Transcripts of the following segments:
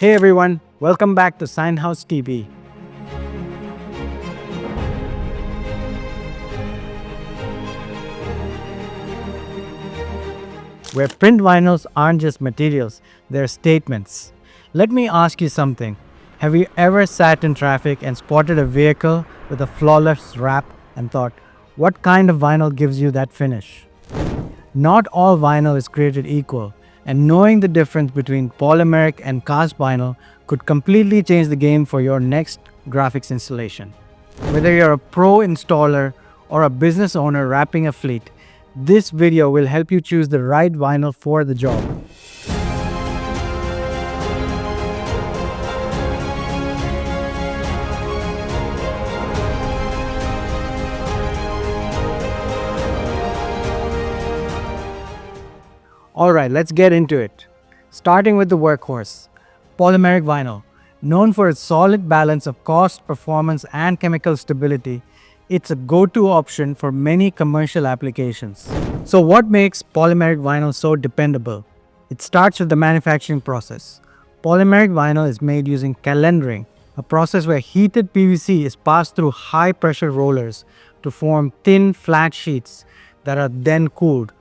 Hey everyone, welcome back to SIGNHOUSE TV. Where print vinyls aren't just materials, they're statements. Let me ask you something. Have you ever sat in traffic and spotted a vehicle with a flawless wrap and thought, what kind of vinyl gives you that finish? Not all vinyl is created equal, and knowing the difference between polymeric and cast vinyl could completely change the game for your next graphics installation. Whether you're a pro installer or a business owner wrapping a fleet, this video will help you choose the right vinyl for the job. Alright, let's get into it. Starting with the workhorse, polymeric vinyl. Known for its solid balance of cost, performance, and chemical stability, it's a go-to option for many commercial applications. So what makes polymeric vinyl so dependable? It starts with the manufacturing process. Polymeric vinyl is made using calendering, a process where heated PVC is passed through high-pressure rollers to form thin, flat sheets that are then cooled.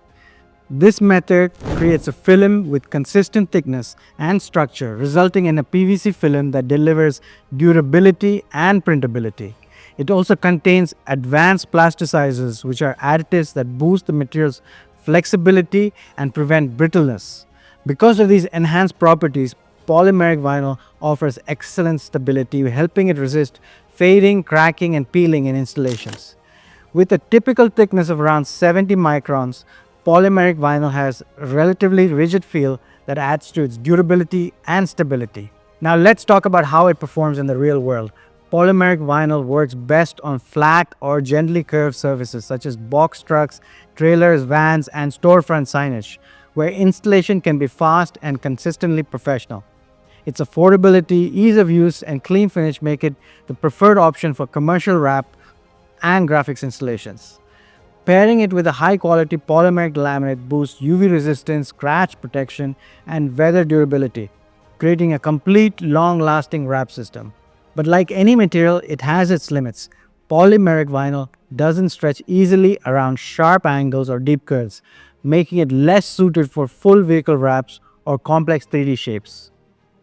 This method creates a film with consistent thickness and structure, resulting in a PVC film that delivers durability and printability. It also contains advanced plasticizers, which are additives that boost the material's flexibility and prevent brittleness. Because of these enhanced properties, polymeric vinyl offers excellent stability, helping it resist fading, cracking, and peeling in installations. With a typical thickness of around 70 microns, polymeric vinyl has a relatively rigid feel that adds to its durability and stability. Now let's talk about how it performs in the real world. Polymeric vinyl works best on flat or gently curved surfaces such as box trucks, trailers, vans, and storefront signage, where installation can be fast and consistently professional. Its affordability, ease of use, and clean finish make it the preferred option for commercial wrap and graphics installations. Pairing it with a high-quality polymeric laminate boosts UV resistance, scratch protection, and weather durability, creating a complete, long-lasting wrap system. But like any material, it has its limits. Polymeric vinyl doesn't stretch easily around sharp angles or deep curves, making it less suited for full vehicle wraps or complex 3D shapes.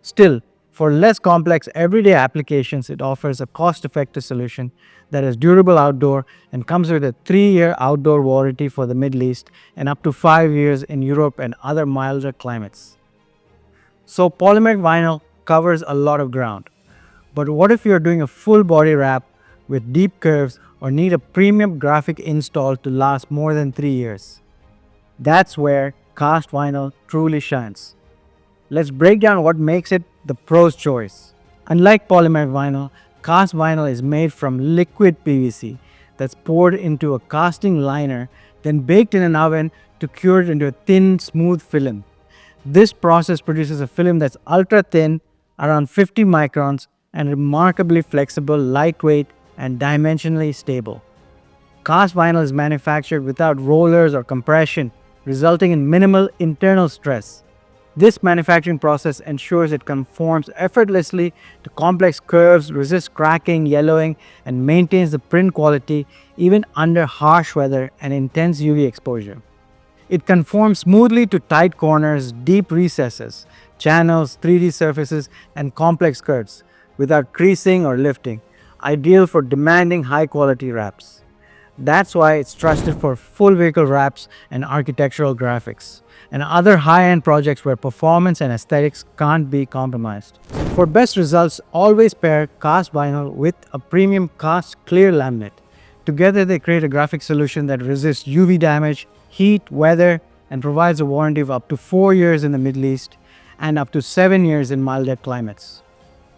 Still, for less complex everyday applications, it offers a cost-effective solution that is durable outdoor and comes with a 3-year outdoor warranty for the Middle East and up to 5 years in Europe and other milder climates. So polymeric vinyl covers a lot of ground. But what if you're doing a full body wrap with deep curves or need a premium graphic install to last more than 3 years? That's where cast vinyl truly shines. Let's break down what makes it the pro's choice. Unlike polymeric vinyl, cast vinyl is made from liquid PVC that's poured into a casting liner, then baked in an oven to cure it into a thin, smooth film. This process produces a film that's ultra thin, around 50 microns, and remarkably flexible, lightweight, and dimensionally stable. Cast vinyl is manufactured without rollers or compression, resulting in minimal internal stress. This manufacturing process ensures it conforms effortlessly to complex curves, resists cracking, yellowing, and maintains the print quality even under harsh weather and intense UV exposure. It conforms smoothly to tight corners, deep recesses, channels, 3D surfaces, and complex curves without creasing or lifting, ideal for demanding high-quality wraps. That's why it's trusted for full vehicle wraps and architectural graphics, and other high-end projects where performance and aesthetics can't be compromised. For best results, always pair cast vinyl with a premium cast clear laminate. Together they create a graphic solution that resists UV damage, heat, weather, and provides a warranty of up to 4 years in the Middle East and up to 7 years in milder climates.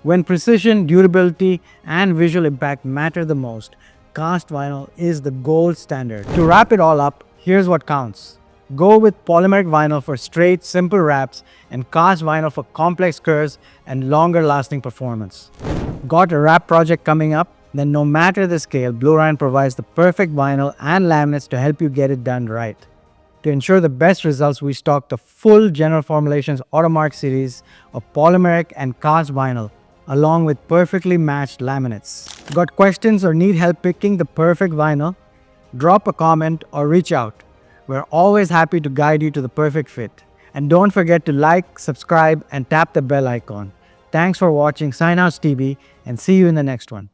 When precision, durability, and visual impact matter the most, cast vinyl is the gold standard. To wrap it all up, here's what counts. Go with polymeric vinyl for straight, simple wraps and cast vinyl for complex curves and longer lasting performance. Got a wrap project coming up? Then no matter the scale, Rhine provides the perfect vinyl and laminates to help you get it done right. To ensure the best results, we stock the full General Formulations Automark series of polymeric and cast vinyl, along with perfectly matched laminates. Got questions or need help picking the perfect vinyl? Drop a comment or reach out. We're always happy to guide you to the perfect fit. And don't forget to like, subscribe, and tap the bell icon. Thanks for watching SIGNHOUSE TV, and see you in the next one.